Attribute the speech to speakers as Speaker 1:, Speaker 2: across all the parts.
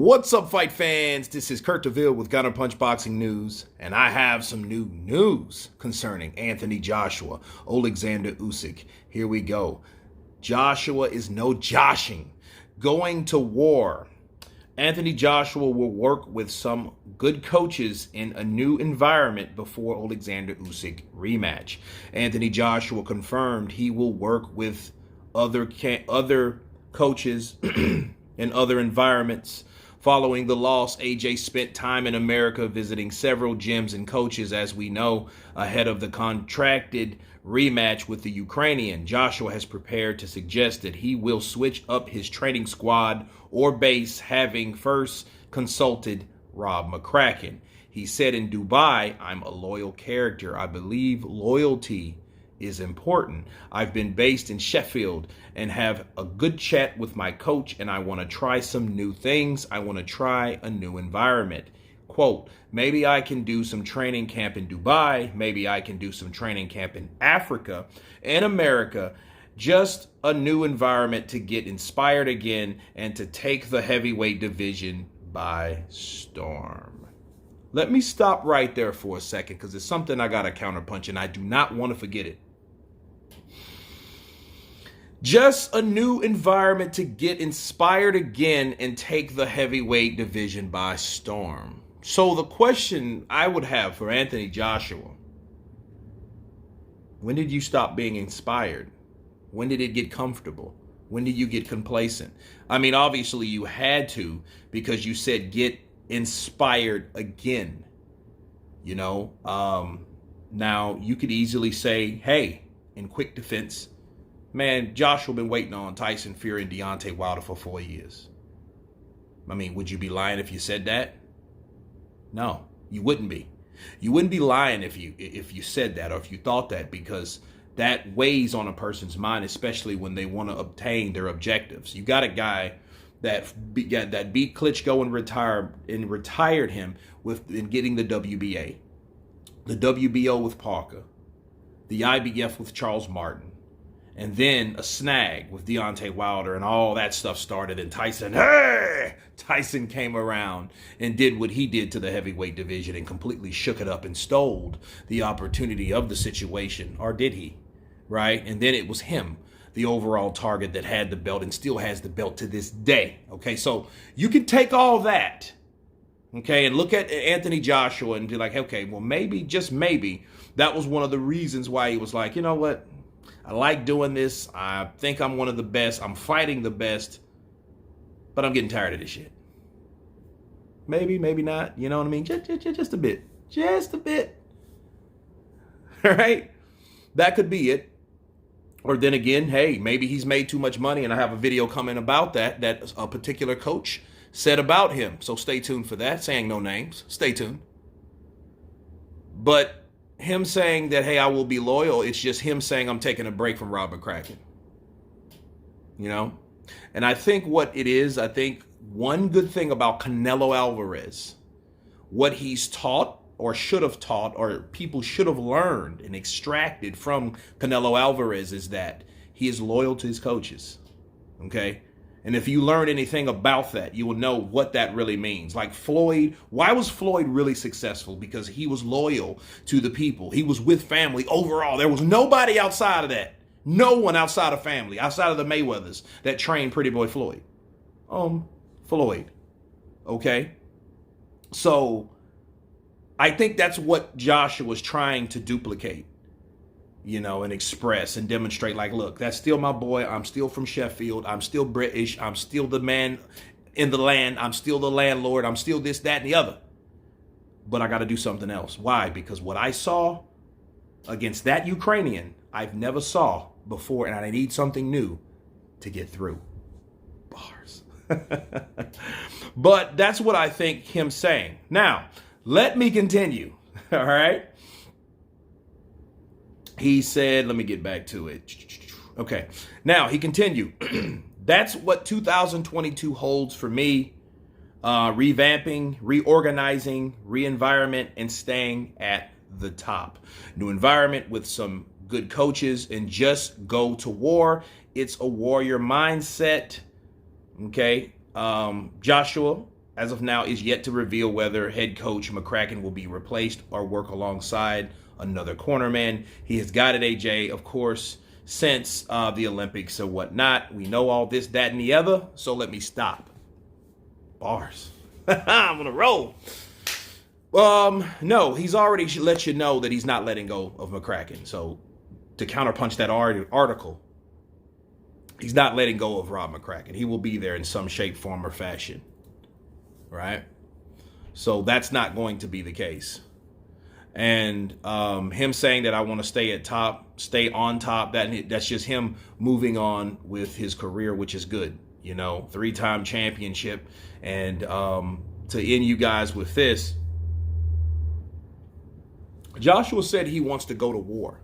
Speaker 1: What's up, fight fans? This is Kurt DeVille with Counterpunched Boxing News, and I have some new news concerning Anthony Joshua, Oleksandr Usyk. Here we go. Joshua is no joshing. Going to war. Anthony Joshua will work with some good coaches in a new environment before Oleksandr Usyk rematch. Anthony Joshua confirmed he will work with other coaches in other environments. Following the loss, AJ spent time in America visiting several gyms and coaches, as we know, ahead of the contracted rematch with the Ukrainian. Joshua has prepared to suggest that he will switch up his training squad or base, having first consulted Rob McCracken. He said in Dubai, "I'm a loyal character. I believe loyalty is important. I've been based in Sheffield and have a good chat with my coach, and I want to try some new things. I want to try a new environment." Quote, "Maybe I can do some training camp in Dubai. Maybe I can do some training camp in Africa and America. Just a new environment to get inspired again and to take the heavyweight division by storm." Let me stop right there for a second, because it's something I got to counterpunch, and I do not want to forget it. Just a new environment to get inspired again and take the heavyweight division by storm. So the question I would have for Anthony Joshua: when did you stop being inspired? When did it get comfortable? When did you get complacent? I mean, obviously you had to, because you said get inspired again. Now you could easily say, hey, in quick defense, man, Joshua been waiting on Tyson Fury and Deontay Wilder for 4 years. I mean, would you be lying if you said that? No, you wouldn't be. You wouldn't be lying if you said that, or if you thought that, because that weighs on a person's mind, especially when they want to obtain their objectives. You got a guy that beat Klitschko and retired him in getting the WBA, the WBO with Parker, the IBF with Charles Martin, and then a snag with Deontay Wilder, and all that stuff started. And Tyson came around and did what he did to the heavyweight division and completely shook it up and stole the opportunity of the situation. Or did he? Right? And then it was him, the overall target, that had the belt and still has the belt to this day. Okay, so you can take all that, okay, and look at Anthony Joshua and be like, okay, well, maybe, just maybe, that was one of the reasons why he was like, you know what? I like doing this. I think I'm one of the best. I'm fighting the best, but I'm getting tired of this shit. Maybe, maybe not. You know what I mean? Just a bit. Just a bit. All right? That could be it. Or then again, hey, maybe he's made too much money, and I have a video coming about that a particular coach said about him. So stay tuned for that, saying no names. Stay tuned. But him saying that, hey, I will be loyal, it's just him saying I'm taking a break from Rob McCracken. And I think what it is, I think one good thing about Canelo Alvarez, what he's taught or should have taught, or people should have learned and extracted from Canelo Alvarez, is that he is loyal to his coaches. Okay? And if you learn anything about that, you will know what that really means. Like Floyd, why was Floyd really successful? Because he was loyal to the people. He was with family overall. There was nobody outside of that. No one outside of family, outside of the Mayweathers, that trained Pretty Boy Floyd. Floyd. Okay? So I think that's what Joshua was trying to duplicate, and express and demonstrate, like, look, that's still my boy. I'm still from Sheffield. I'm still British. I'm still the man in the land. I'm still the landlord. I'm still this, that, and the other. But I got to do something else. Why? Because what I saw against that Ukrainian, I've never saw before, and I need something new to get through. Bars. But that's what I think him saying. Now, let me continue. All right. He said, let me get back to it. Okay. Now, he continued. That's what 2022 holds for me. Revamping, reorganizing, re-environment, and staying at the top. New environment with some good coaches, and just go to war. It's a warrior mindset. Okay. Joshua as of now, is yet to reveal whether head coach McCracken will be replaced or work alongside another cornerman. He has got it, AJ, of course, since the Olympics and whatnot. We know all this, that, and the other, so let me stop. Bars. I'm on a roll. No, he's already let you know that he's not letting go of McCracken. So to counterpunch that article, he's not letting go of Rob McCracken. He will be there in some shape, form, or fashion. Right? So that's not going to be the case. And him saying that I want to stay on top, that's just him moving on with his career, which is good. You know, 3-time championship. And to end you guys with this, Joshua said he wants to go to war.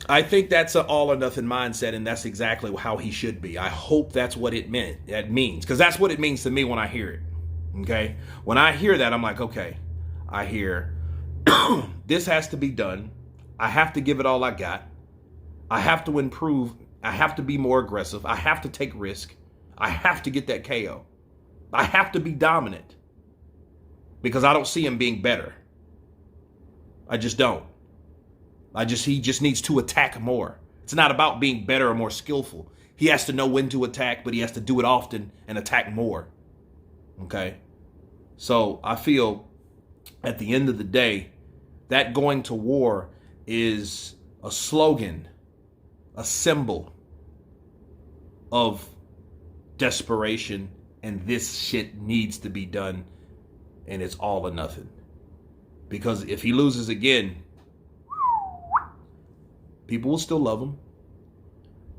Speaker 1: I think that's an all or nothing mindset, and that's exactly how he should be. I hope that's what it means, because that's what it means to me when I hear it. Okay? When I hear that, I'm like, okay, I hear this has to be done. I have to give it all I got. I have to improve. I have to be more aggressive. I have to take risk. I have to get that KO. I have to be dominant, because I don't see him being better. I just don't. He just needs to attack more. It's not about being better or more skillful. He has to know when to attack, but he has to do it often and attack more. Okay? So I feel at the end of the day, that going to war is a slogan, a symbol of desperation, and this shit needs to be done, and it's all or nothing. Because if he loses again, people will still love him.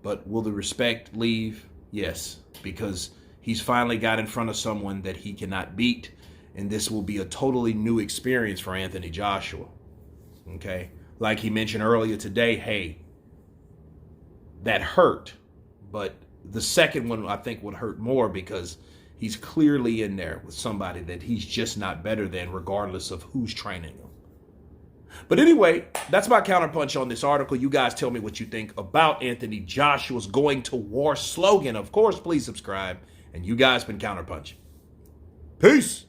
Speaker 1: But will the respect leave? Yes, because he's finally got in front of someone that he cannot beat, and this will be a totally new experience for Anthony Joshua. Okay? Like he mentioned earlier today, hey, that hurt, but the second one I think would hurt more, because he's clearly in there with somebody that he's just not better than, regardless of who's training him. But anyway, that's my counterpunch on this article. You guys tell me what you think about Anthony Joshua's going to war slogan. Of course, please subscribe. And you guys been counterpunching. Peace.